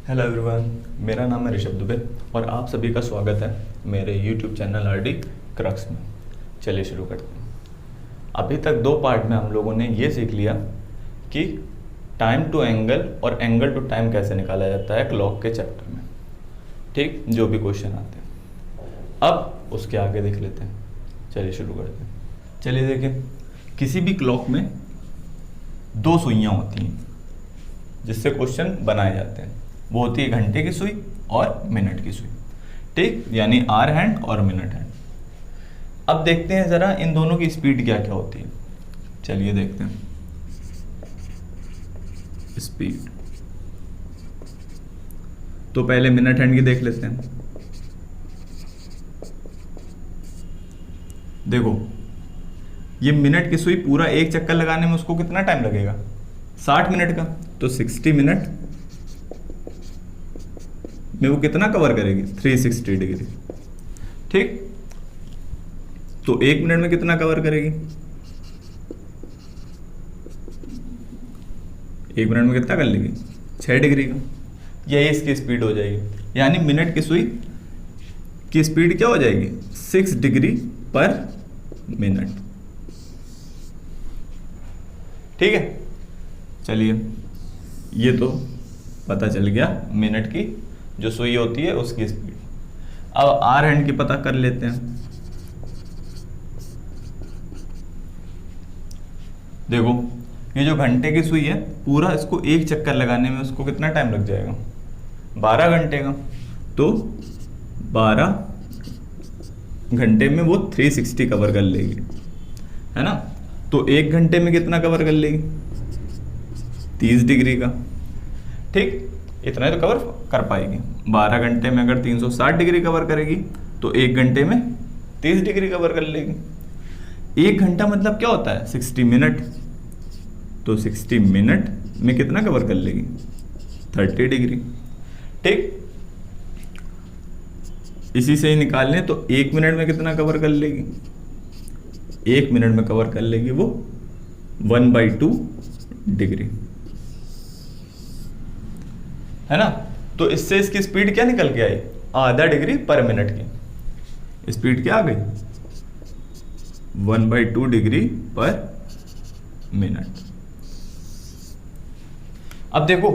Hello everyone, मेरा नाम है ऋषभ दुबे और आप सभी का स्वागत है मेरे यूट्यूब चैनल आरडी क्रक्स में। चलिए शुरू करते हैं। अभी तक दो पार्ट में हम लोगों ने ये सीख लिया कि टाइम टू एंगल और एंगल टू टाइम कैसे निकाला जाता है क्लॉक के चैप्टर में, ठीक, जो भी क्वेश्चन आते हैं। अब उसके आगे देख लेते हैं। चलिए शुरू करते हैं। चलिए देखिए, किसी भी क्लॉक में दो सुइयाँ होती हैं जिससे क्वेश्चन बनाए जाते हैं। वो होती है घंटे की सुई और मिनट की सुई, ठीक, यानी आवर हैंड और मिनट हैंड। अब देखते हैं जरा इन दोनों की स्पीड क्या क्या होती है। चलिए देखते हैं स्पीड। तो पहले मिनट हैंड की देख लेते हैं। देखो, ये मिनट की सुई पूरा एक चक्कर लगाने में उसको कितना टाइम लगेगा? 60 मिनट का। तो 60 मिनट में वो कितना कवर करेगी? 360 डिग्री, ठीक। तो एक मिनट में कितना कवर करेगी? एक मिनट में कितना कर लेगी? 6 डिग्री का। यही इसकी स्पीड हो जाएगी। यानी मिनट की सुई की स्पीड क्या हो जाएगी? 6 डिग्री पर मिनट, ठीक है। चलिए, ये तो पता चल गया मिनट की जो सुई होती है उसकी स्पीड। अब आवर हैंड की पता कर लेते हैं। देखो, ये जो घंटे की सुई है, पूरा इसको एक चक्कर लगाने में उसको कितना टाइम लग जाएगा? 12 घंटे का। तो 12 घंटे में वो 360 कवर कर लेगी, है ना। तो एक घंटे में कितना कवर कर लेगी? 30 डिग्री का, ठीक। इतना ही तो कवर कर पाएगी। 12 घंटे में अगर 360 डिग्री कवर करेगी तो एक घंटे में 30 डिग्री कवर कर लेगी। एक घंटा मतलब क्या होता है? 60 मिनट। तो 60 मिनट में कितना कवर कर लेगी? 30 डिग्री, ठीक। इसी से ही निकाल लें तो एक मिनट में कितना कवर कर लेगी? एक मिनट में कवर कर लेगी वो 1/2 डिग्री, है ना। तो इससे इसकी स्पीड क्या निकल के आई? आधा डिग्री पर मिनट की स्पीड क्या आ गई? 1/2 डिग्री पर मिनट। अब देखो,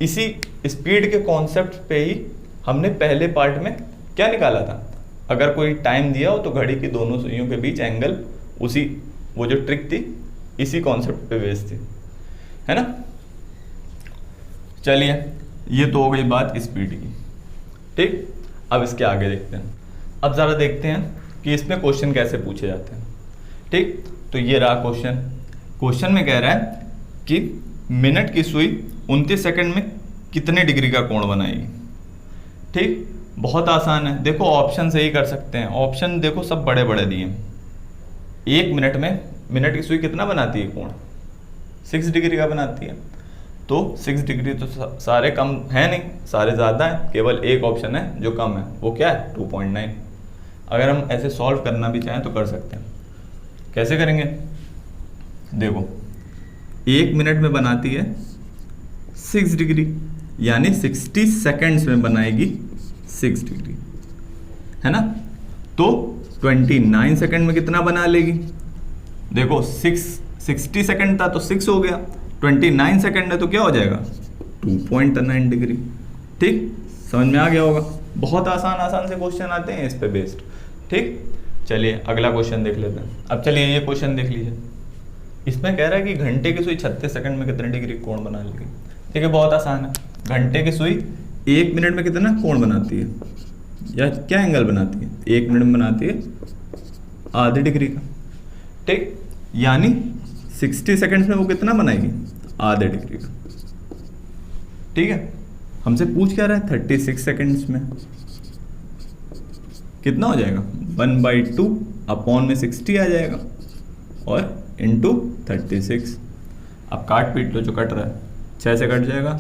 इसी स्पीड के कॉन्सेप्ट पे ही हमने पहले पार्ट में क्या निकाला था? अगर कोई टाइम दिया हो तो घड़ी की दोनों सुइयों के बीच एंगल, उसी वो जो ट्रिक थी इसी कॉन्सेप्ट पे बेस्ड थी, है ना। चलिए, ये तो हो गई बात स्पीड की, ठीक। अब इसके आगे देखते हैं। अब ज़रा देखते हैं कि इसमें क्वेश्चन कैसे पूछे जाते हैं, ठीक। तो ये रहा क्वेश्चन। क्वेश्चन में कह रहा है कि मिनट की सुई 29 सेकंड में कितने डिग्री का कोण बनाएगी, ठीक। बहुत आसान है। देखो, ऑप्शन से ही कर सकते हैं। ऑप्शन देखो सब बड़े बड़े दिए हैं। एक मिनट में मिनट की सुई कितना बनाती है कोण? 6 डिग्री का बनाती है। तो 6 डिग्री तो सारे कम है नहीं, सारे ज़्यादा हैं। केवल एक ऑप्शन है जो कम है, वो क्या है? 2.9। अगर हम ऐसे सॉल्व करना भी चाहें तो कर सकते हैं। कैसे करेंगे? देखो, एक मिनट में बनाती है 6 डिग्री, यानी 60 सेकेंड्स में बनाएगी 6 डिग्री, है ना। तो 29 सेकेंड में कितना बना लेगी? देखो, 60 सेकेंड था तो 6 हो गया, 29 सेकेंड है तो क्या हो जाएगा? 2.9 डिग्री, ठीक। समझ में आ गया होगा। बहुत आसान से क्वेश्चन आते हैं इस पे बेस्ड, ठीक। चलिए अगला क्वेश्चन देख लेते हैं। अब चलिए ये क्वेश्चन देख लीजिए। इसमें कह रहा है कि घंटे की सुई 36 सेकंड में कितने डिग्री कोण बना लेगी। देखिए, बहुत आसान है। घंटे की सुई एक मिनट में कितना कोण बनाती है, या क्या एंगल बनाती है? एक मिनट में बनाती है आधे डिग्री का, ठीक। यानी 60 सेकंड्स में वो कितना बनाएगी? आधे डिग्री का, ठीक है। हमसे पूछ क्या रहा है? 36 सेकंड्स में कितना हो जाएगा? 1/2 अपॉन में 60 आ जाएगा और इंटू 36। अब काट पीट लो जो कट रहा है। 6 से कट जाएगा,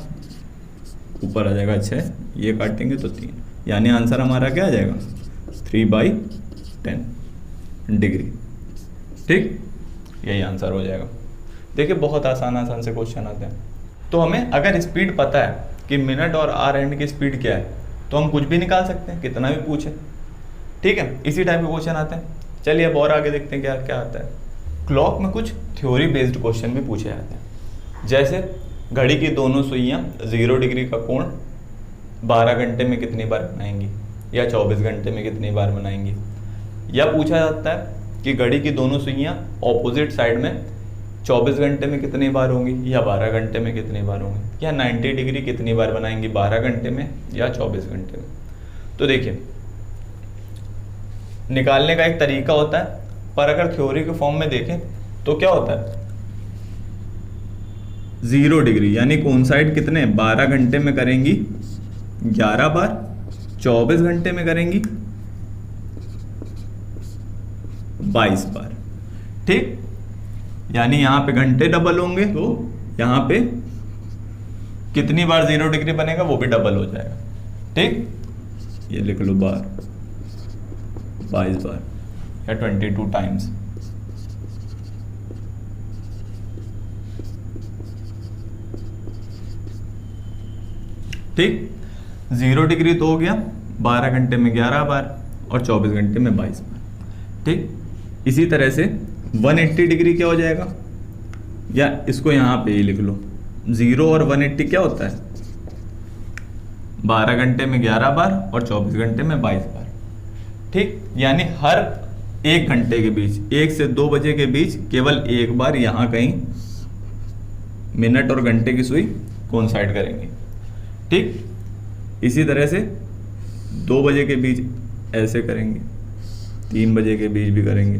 ऊपर आ जाएगा 6, ये काटेंगे तो 3, यानी आंसर हमारा क्या आ जाएगा? 3/10 डिग्री, ठीक। यही आंसर हो जाएगा। देखिए, बहुत आसान से क्वेश्चन आते हैं। तो हमें अगर स्पीड पता है कि मिनट और आर एंड की स्पीड क्या है, तो हम कुछ भी निकाल सकते हैं, कितना भी पूछे। ठीक है, इसी टाइप के क्वेश्चन आते हैं। चलिए अब और आगे देखते हैं क्या क्या आता है। क्लॉक में कुछ थ्योरी बेस्ड क्वेश्चन भी पूछे जाते हैं, जैसे घड़ी की दोनों सुइयां 0 डिग्री का कोण 12 घंटे में कितनी बार बनाएंगी, या 24 घंटे में कितनी बार बनाएंगी। या पूछा जाता है कि घड़ी की दोनों सुइयां ऑपोजिट साइड में 24 घंटे में कितनी बार होंगी, या 12 घंटे में कितनी बार होंगी, या 90 डिग्री कितनी बार बनाएंगी, 12 घंटे में या 24 घंटे में। तो देखिए, निकालने का एक तरीका होता है, पर अगर थ्योरी के फॉर्म में देखें तो क्या होता है, 0 डिग्री यानी कोइंसाइड कितने 12 घंटे में करेंगी 11 बार, 24 घंटे में करेंगी 22 बार। ठीक, यानी यहां पे घंटे डबल होंगे तो यहां पे कितनी बार 0 डिग्री बनेगा वो भी डबल हो जाएगा। ठीक, ये लिख लो बार, 22 बार या 22 टाइम्स। ठीक, 0 डिग्री तो हो गया 12 घंटे में 11 बार और 24 घंटे में 22 बार। ठीक, इसी तरह से 180 डिग्री क्या हो जाएगा, या इसको यहां पे ही लिख लो, 0 और 180 क्या होता है, 12 घंटे में 11 बार और 24 घंटे में 22 बार। ठीक, यानी हर 1 घंटे के बीच 1 से 2 बजे के बीच केवल एक बार यहां कहीं मिनट और घंटे की सुई कोइंसाइड करेंगे। ठीक, इसी तरह से 2 बजे के बीच ऐसे करेंगे, 3 बजे के बीच भी करेंगे,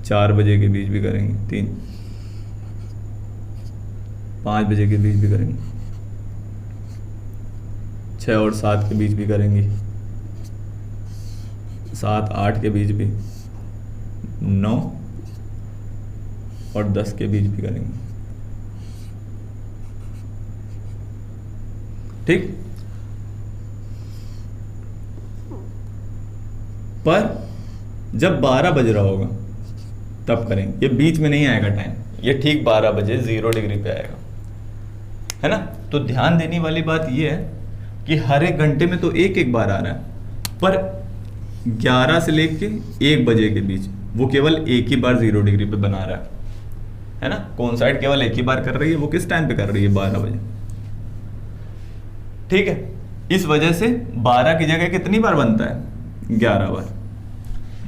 4 बजे के बीच भी करेंगे, 5 बजे के बीच भी करेंगे, 6 और 7 के बीच भी करेंगे, 7 8 के बीच भी, 9 और 10 के बीच भी करेंगे। ठीक, पर जब 12 बज रहा होगा तब करेंगे, ये बीच में नहीं आएगा टाइम, ये ठीक 12 बजे 0 डिग्री पे आएगा, है ना। तो ध्यान देने वाली बात ये है कि हर 1 घंटे में तो एक बार आ रहा है, पर 11 से लेके 1 बजे के बीच वो केवल एक ही बार 0 डिग्री पे बना रहा है ना। कोइंसाइड केवल एक ही बार कर रही है, वो किस टाइम पे कर रही है, 12 बजे। ठीक है, इस वजह से 12 की जगह कितनी बार बनता है, 11 बार,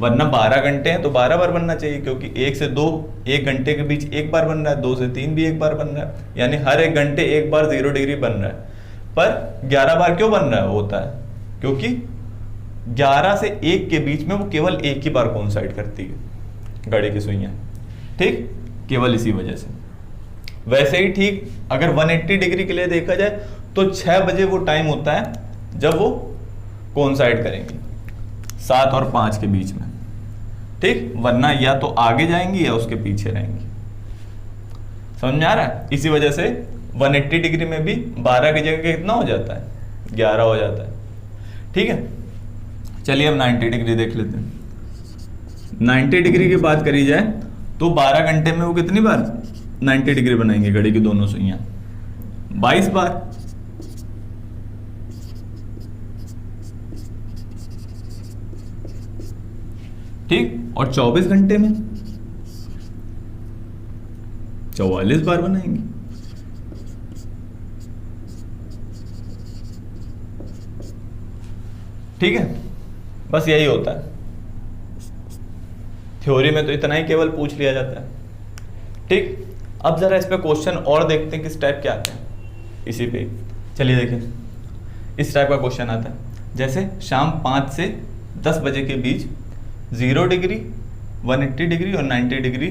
वरना 12 घंटे हैं तो 12 बार बनना चाहिए, क्योंकि 1 से 2 1 घंटे के बीच एक बार बन रहा है, 2 से 3 भी एक बार बन रहा है, यानी हर 1 घंटे एक बार 0 डिग्री बन रहा है। पर 11 बार क्यों बन रहा है, होता है क्योंकि 11 से 1 के बीच में वो केवल एक ही बार कोइंसाइड करती है घड़ी की सुइयां। ठीक, केवल इसी वजह से। वैसे ही ठीक अगर 180 डिग्री के लिए देखा जाए तो 6 बजे वो टाइम होता है जब वो कोइंसाइड करेंगी 7 और 5 के बीच में। ठीक, वरना या तो आगे जाएंगी या उसके पीछे रहेंगी। समझ में आ रहा है। इसी वजह से 180 डिग्री में भी 12 की जगह कितना हो जाता है, 11 हो जाता है। ठीक है, चलिए अब 90 डिग्री देख लेते हैं। 90 डिग्री की बात करी जाए तो 12 घंटे में वो कितनी बार 90 डिग्री बनाएंगे घड़ी की दोनों सुइयां, 22 बार। ठीक, और 24 घंटे में 44 बार बनाएंगे। ठीक है, बस यही होता है। थ्योरी में तो इतना ही केवल पूछ लिया जाता है। ठीक, अब जरा इस पे क्वेश्चन और देखते हैं किस टाइप के आते हैं। इसी पे चलिए देखें, इस टाइप का क्वेश्चन आता है, जैसे शाम 5 से 10 बजे के बीच 0 डिग्री 180 डिग्री और 90 डिग्री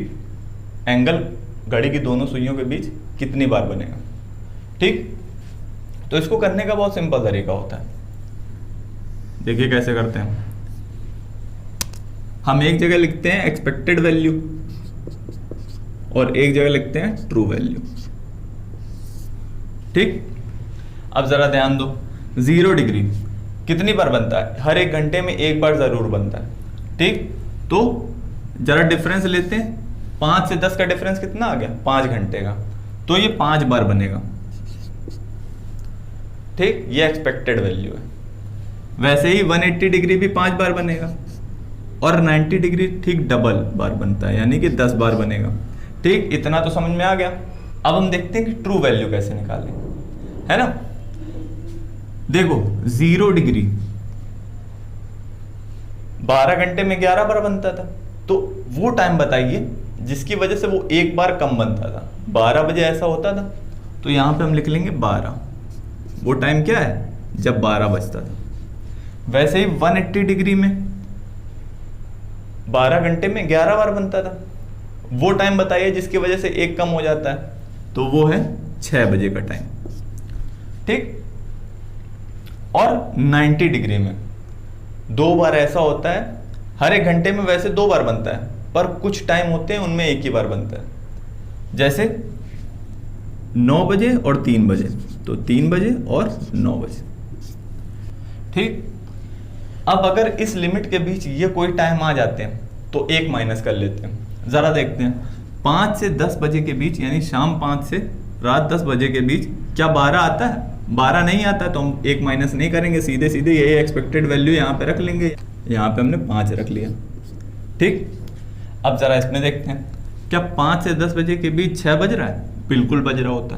एंगल घड़ी की दोनों सुइयों के बीच कितनी बार बनेगा। ठीक, तो इसको करने का बहुत सिंपल तरीका होता है। देखिए कैसे करते हैं। हम एक जगह लिखते हैं एक्सपेक्टेड वैल्यू और एक जगह लिखते हैं ट्रू वैल्यू। ठीक, अब जरा ध्यान दो, 0 डिग्री कितनी बार बनता है, हर 1 घंटे में एक बार जरूर बनता है। ठीक, तो जरा डिफरेंस लेते हैं, 5 से 10 का डिफरेंस कितना आ गया, 5 घंटे का, तो ये 5 बार बनेगा। ठीक, ये एक्सपेक्टेड वैल्यू है। वैसे ही 180 डिग्री भी 5 बार बनेगा और 90 डिग्री ठीक डबल बार बनता है, यानी कि 10 बार बनेगा। ठीक, इतना तो समझ में आ गया। अब हम देखते हैं कि ट्रू वैल्यू कैसे निकालें, है ना। देखो 0 डिग्री 12 घंटे में 11 बार बनता था, तो वो टाइम बताइए जिसकी वजह से वो एक बार कम बनता था। 12 बजे ऐसा होता था, तो यहां पे हम लिख लेंगे 12। वो टाइम क्या है जब 12 बजता था। वैसे ही 180 डिग्री में 12 घंटे में 11 बार बनता था, वो टाइम बताइए जिसकी वजह से एक कम हो जाता है, तो वो है 6 बजे का टाइम। ठीक, और 90 डिग्री में 2 बार ऐसा होता है, हर एक घंटे में वैसे 2 बार बनता है, पर कुछ टाइम होते हैं उनमें एक ही बार बनता है, जैसे 9 बजे और 3 बजे, तो 3 बजे और 9 बजे। ठीक, अब अगर इस लिमिट के बीच ये कोई टाइम आ जाते हैं तो एक माइनस कर लेते हैं। जरा देखते हैं 5 से 10 बजे के बीच, यानी शाम 5 से रात 10 बजे के बीच क्या 12 आता है? 12 नहीं आता, तो हम एक माइनस नहीं करेंगे, सीधे सीधे यही एक्सपेक्टेड वैल्यू यहाँ पे रख लेंगे। यहाँ पे हमने 5 रख लिया। ठीक, अब जरा इसमें देखते हैं क्या 5 से 10 बजे के बीच 6 बज रहा है? बिल्कुल बज रहा होता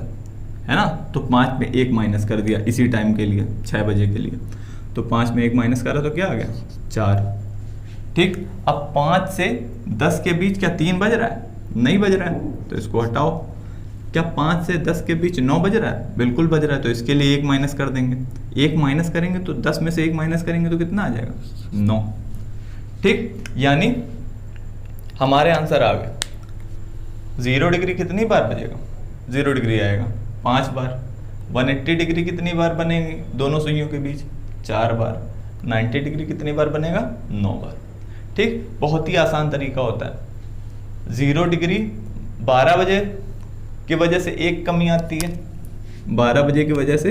है ना। तो 5 में एक माइनस कर दिया इसी टाइम के लिए, 6 बजे के लिए, तो 5 में एक माइनस करा तो क्या आ गया? 4। ठीक, अब 5 से 10 के बीच क्या 3 बज रहा है? नहीं बज रहा है, तो इसको हटाओ। क्या 5 से 10 के बीच 9 बज रहा है? बिल्कुल बज रहा है, तो इसके लिए एक माइनस कर देंगे। एक माइनस करेंगे तो 10 में से एक माइनस करेंगे तो कितना आ जाएगा? 9। ठीक, यानी हमारे आंसर आ गए। 0 डिग्री कितनी बार बजेगा? 0 डिग्री आएगा 5 बार। 180 डिग्री कितनी बार बनेगी दोनों सुइयों के बीच? 4 बार। 90 डिग्री कितनी बार बनेगा? 9 बार। ठीक, बहुत ही आसान तरीका होता है। 0 डिग्री 12 बजे की वजह से एक कमी आती है, 12 बजे की वजह से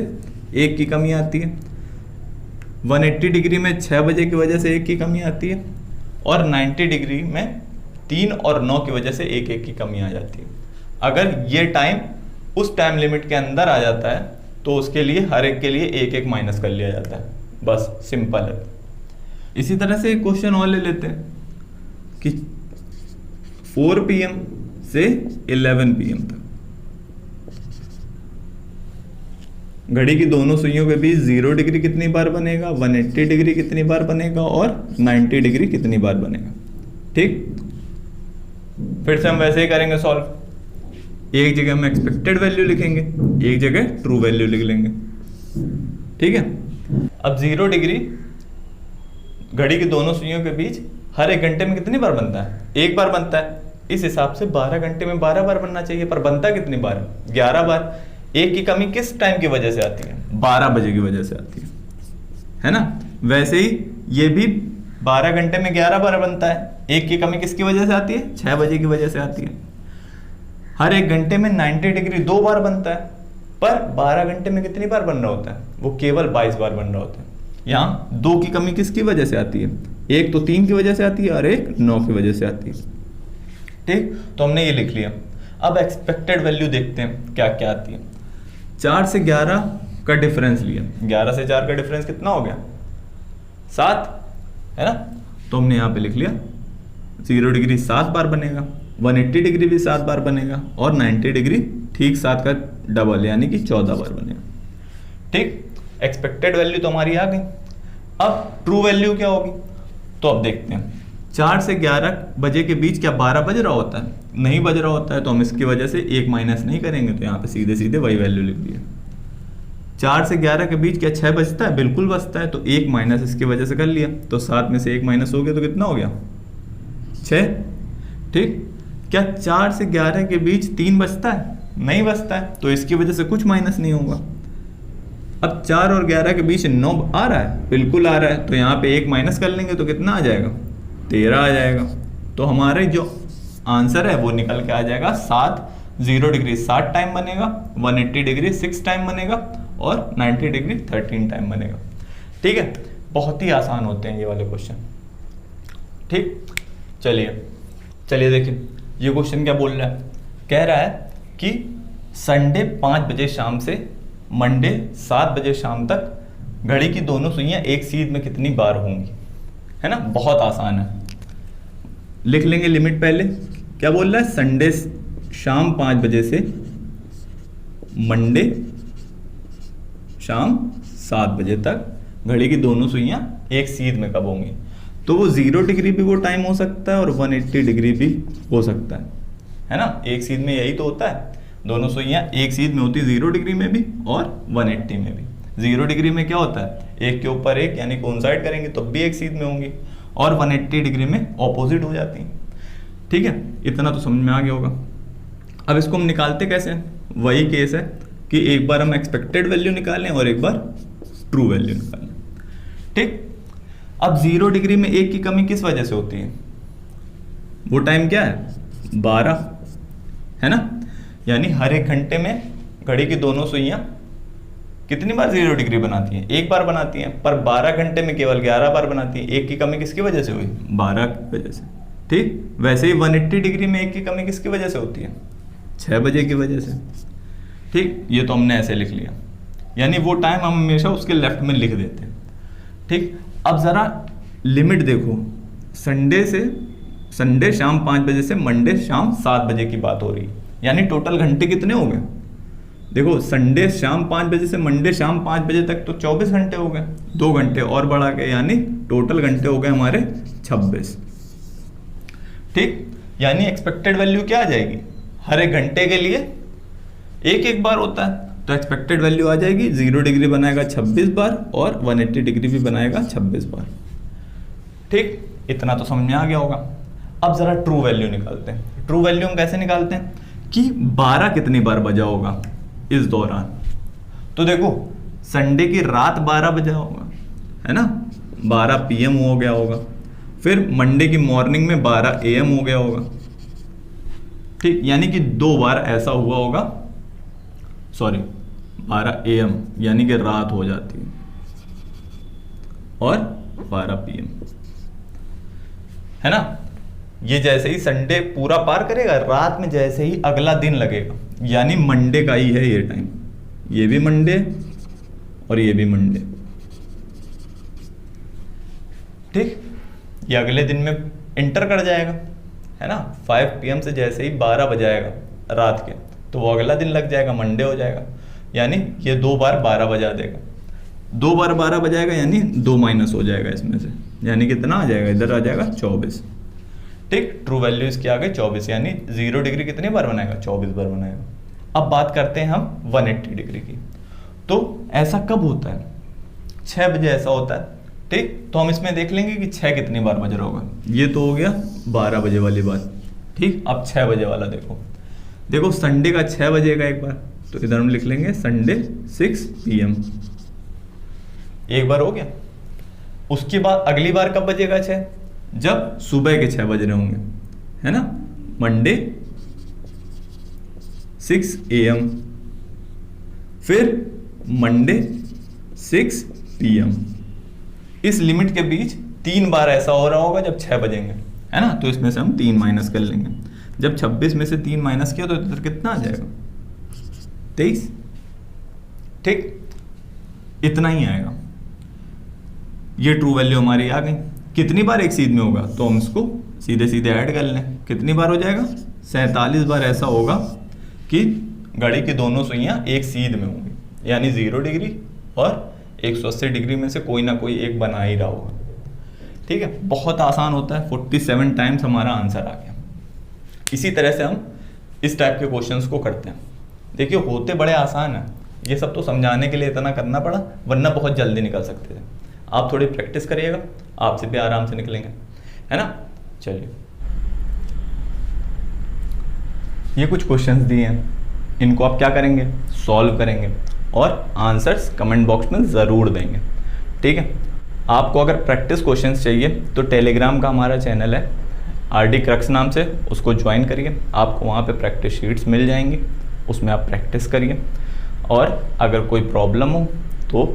एक की कमी आती है। 180 डिग्री में 6 बजे की वजह से एक की कमी आती है, और 90 डिग्री में 3 और 9 की वजह से एक एक की कमी आ जाती है। अगर ये टाइम उस टाइम लिमिट के अंदर आ जाता है तो उसके लिए हर एक के लिए एक एक माइनस कर लिया जाता है, बस सिंपल है। इसी तरह से एक क्वेश्चन और ले लेते हैं कि 4 PM से 11 PM तक घड़ी की दोनों सुइयों के बीच 0 डिग्री कितनी बार बनेगा, 180 डिग्री कितनी बार बनेगा और 90 डिग्री कितनी बार बनेगा। ठीक, फिर से हम वैसे ही करेंगे सॉल्व। एक जगह हम एक्सपेक्टेड वैल्यू लिखेंगे, एक जगह ट्रू वैल्यू लिख लेंगे। ठीक है, अब 0 डिग्री घड़ी की दोनों सुइयों के बीच हर एक घंटे में कितनी बार बनता है? एक बार बनता है। इस हिसाब से 12 घंटे में 12 बार बनना चाहिए, पर बनता कितनी बार? 11 बार। एक की कमी किस टाइम की वजह से आती है? 12 बजे की वजह से आती है ना। वैसे ही ये भी 12 घंटे में 11 बार बनता है। एक की कमी किसकी वजह से आती है? 6 बजे की वजह से आती है। हर एक घंटे में 90 डिग्री 2 बार बनता है, पर 12 घंटे में कितनी बार बन रहा होता है? वो केवल 22 बार बन रहा होता है। यहाँ 2 की कमी किसकी वजह से आती है? एक तो 3 की वजह से आती है और एक 9 की वजह से आती है। ठीक, तो हमने ये लिख लिया। अब एक्सपेक्टेड वैल्यू देखते हैं क्या क्या आती है। 4 से 11 का डिफरेंस लिया, 11 से 4 का डिफरेंस कितना हो गया? 7, है ना। तो हमने यहाँ पे लिख लिया 0 डिग्री 7 बार बनेगा, 180 डिग्री भी 7 बार बनेगा, और 90 डिग्री ठीक 7 का डबल यानी कि 14 बार बनेगा। ठीक, एक्सपेक्टेड वैल्यू तो हमारी आ गई। अब ट्रू वैल्यू क्या होगी? तो अब देखते हैं 4 से 11 बजे के बीच क्या 12 बज रहा होता है? नहीं बज रहा होता है, तो हम इसकी वजह से एक माइनस नहीं करेंगे, तो यहाँ पे सीधे सीधे वही वैल्यू लिख दिया। 4 से 11 के बीच क्या 6 बजता है? बिल्कुल बजता है, तो एक माइनस इसकी वजह से कर लिया, तो 7 में से एक माइनस हो गया, तो कितना हो गया? 6। ठीक, क्या 4 से 11 के बीच 3 बजता है? नहीं बजता है, तो इसकी वजह से कुछ माइनस नहीं होगा। अब 4 और 11 के बीच 9 आ रहा है? बिल्कुल आ रहा है, तो यहाँ पे एक माइनस कर लेंगे तो कितना आ जाएगा? 13 आ जाएगा। तो हमारे जो आंसर है वो निकल के आ जाएगा 7। 0 डिग्री 7 टाइम बनेगा, 180 डिग्री 6 टाइम बनेगा, और 90 डिग्री 13 टाइम बनेगा। ठीक है, बहुत ही आसान होते हैं ये वाले क्वेश्चन। ठीक, चलिए देखिए ये क्वेश्चन क्या बोल रहा है। कह रहा है कि संडे 5 बजे शाम से मंडे 7 बजे शाम तक घड़ी की दोनों सुइयां एक सीध में कितनी बार होंगी, है ना। बहुत आसान है, लिख लेंगे लिमिट पहले। क्या बोल रहा है, संडे शाम 5 बजे से मंडे शाम 7 बजे तक घड़ी की दोनों सुइयां एक सीध में कब होंगी। तो वो 0 डिग्री भी वो टाइम हो सकता है और 180 डिग्री भी हो सकता है ना। एक सीध में यही तो होता है, दोनों सुइयां एक सीध में होती है 0 डिग्री में भी और 180 में भी। 0 डिग्री में क्या होता है, एक के ऊपर एक यानी कोइंसाइड करेंगे तब भी एक सीध में होंगी, और 180 डिग्री में ऑपोजिट हो जाती हैं। ठीक है, इतना तो समझ में आ गया होगा। अब इसको हम निकालते कैसे हैं, वही केस है कि एक बार हम एक्सपेक्टेड वैल्यू निकालें और एक बार ट्रू वैल्यू निकालें। ठीक, अब 0 डिग्री में एक की कमी किस वजह से होती है, वो टाइम क्या है 12, है ना। यानी हर एक घंटे में घड़ी की दोनों सुइयां कितनी बार 0 डिग्री बनाती हैं, एक बार बनाती हैं, पर 12 घंटे में केवल 11 बार बनाती हैं। एक की कमी किसकी वजह से हुई, 12 की वजह से। ठीक, वैसे ही 180 डिग्री में एक की कमी किसकी वजह से होती है, 6 बजे की वजह से। ठीक, ये तो हमने ऐसे लिख लिया, यानी वो टाइम हम हमेशा उसके लेफ्ट में लिख देते हैं। ठीक, अब जरा लिमिट देखो, संडे शाम 5 बजे से मंडे शाम 7 बजे की बात हो रही है, यानी टोटल घंटे कितने हो गए। देखो, संडे शाम 5 बजे से मंडे शाम 5 बजे तक तो 24 घंटे हो गए, 2 घंटे और बढ़ा के, यानी टोटल घंटे हो गए हमारे 26। ठीक, यानी एक्सपेक्टेड वैल्यू क्या आ जाएगी, हर एक घंटे के लिए एक एक बार होता है, तो एक्सपेक्टेड वैल्यू आ जाएगी 0 डिग्री बनाएगा 26 बार और 180 डिग्री भी बनाएगा 26 बार। ठीक, इतना तो समझ में आ गया होगा। अब जरा ट्रू वैल्यू निकालते हैं। ट्रू वैल्यू हम कैसे निकालते हैं कि 12 कितनी बार बजा होगा इस दौरान। तो देखो, संडे की रात 12 बजा होगा, है ना, 12 PM हो गया होगा। फिर मंडे की मॉर्निंग में 12 AM हो गया होगा। ठीक, यानी कि 2 बार ऐसा हुआ होगा, 12 AM यानी कि रात हो जाती है, और 12 PM, है ना। ये जैसे ही संडे पूरा पार करेगा, रात में जैसे ही अगला दिन लगेगा, यानी मंडे का ही है ये टाइम, ये भी मंडे और ये भी मंडे। ठीक, ये अगले दिन में इंटर कर जाएगा, है ना। 5 PM से जैसे ही 12 बजाएगा रात के, तो वो अगला दिन लग जाएगा, मंडे हो जाएगा। यानी ये 2 बार 12 बजा देगा, 2 बार 12 बजाएगा, यानी 2 माइनस हो जाएगा इसमें से, यानी कितना आ जाएगा, इधर आ जाएगा 24। ठीक, ट्रू वैल्यू इसकी आ गई 24, यानी 0 डिग्री कितनी बार बनाएगा, 24 बार बनाएगा। अब बात करते हैं हम 180 डिग्री की। तो ऐसा कब होता है, 6 बजे ऐसा होता है। ठीक, तो हम इसमें देख लेंगे कि 6 कितनी बार बज रहा होगा। ये तो हो गया 12 बजे वाली बात। ठीक, अब 6 बजे वाला देखो संडे का 6 बजेगा एक बार, तो इधर हम लिख लेंगे संडे 6 PM, एक बार हो गया। उसके बाद अगली बार कब बजेगा 6, जब सुबह के 6 बज रहे होंगे, है ना, मंडे 6 AM, फिर मंडे 6 PM। इस लिमिट के बीच 3 बार ऐसा हो रहा होगा जब 6 बजेंगे, है ना। तो इसमें से हम 3 माइनस कर लेंगे। जब 26 में से 3 माइनस किया तो इधर कितना आ जाएगा, 23। ठीक, इतना ही आएगा। ये ट्रू वैल्यू हमारी आ गई। कितनी बार एक सीध में होगा, तो हम इसको सीधे सीधे ऐड कर लें। कितनी बार हो जाएगा, 47 बार ऐसा होगा कि घड़ी की दोनों सुइयां एक सीध में होंगी, यानी 0 डिग्री और 180 डिग्री में से कोई ना कोई एक बना ही रहा होगा। ठीक है, बहुत आसान होता है, 47 टाइम्स हमारा आंसर आ गया। इसी तरह से हम इस टाइप के क्वेश्चंस को करते हैं। देखिए, होते बड़े आसान हैं, ये सब तो समझाने के लिए इतना करना पड़ा, वरना बहुत जल्दी निकल सकते थे। आप थोड़ी प्रैक्टिस करिएगा, आपसे भी आराम से निकलेंगे, है ना। चलिए, ये कुछ क्वेश्चंस दिए हैं, इनको आप क्या करेंगे, सॉल्व करेंगे और आंसर्स कमेंट बॉक्स में ज़रूर देंगे। ठीक है, आपको अगर प्रैक्टिस क्वेश्चंस चाहिए तो टेलीग्राम का हमारा चैनल है RD क्रक्स नाम से, उसको ज्वाइन करिए। आपको वहाँ पे प्रैक्टिस शीट्स मिल जाएंगी, उसमें आप प्रैक्टिस करिए। और अगर कोई प्रॉब्लम हो तो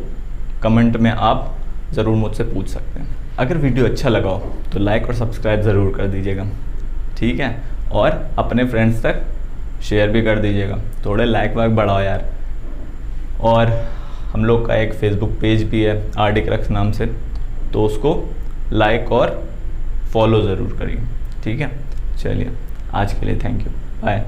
कमेंट में आप ज़रूर मुझसे पूछ सकते हैं। अगर वीडियो अच्छा लगा हो तो लाइक और सब्सक्राइब ज़रूर कर दीजिएगा, ठीक है। और अपने फ्रेंड्स तक शेयर भी कर दीजिएगा, थोड़े लाइक वाइक बढ़ाओ यार। और हम लोग का एक फेसबुक पेज भी है RD क्रक्स नाम से, तो उसको लाइक और फॉलो ज़रूर करिए। ठीक है, चलिए आज के लिए थैंक यू, बाय।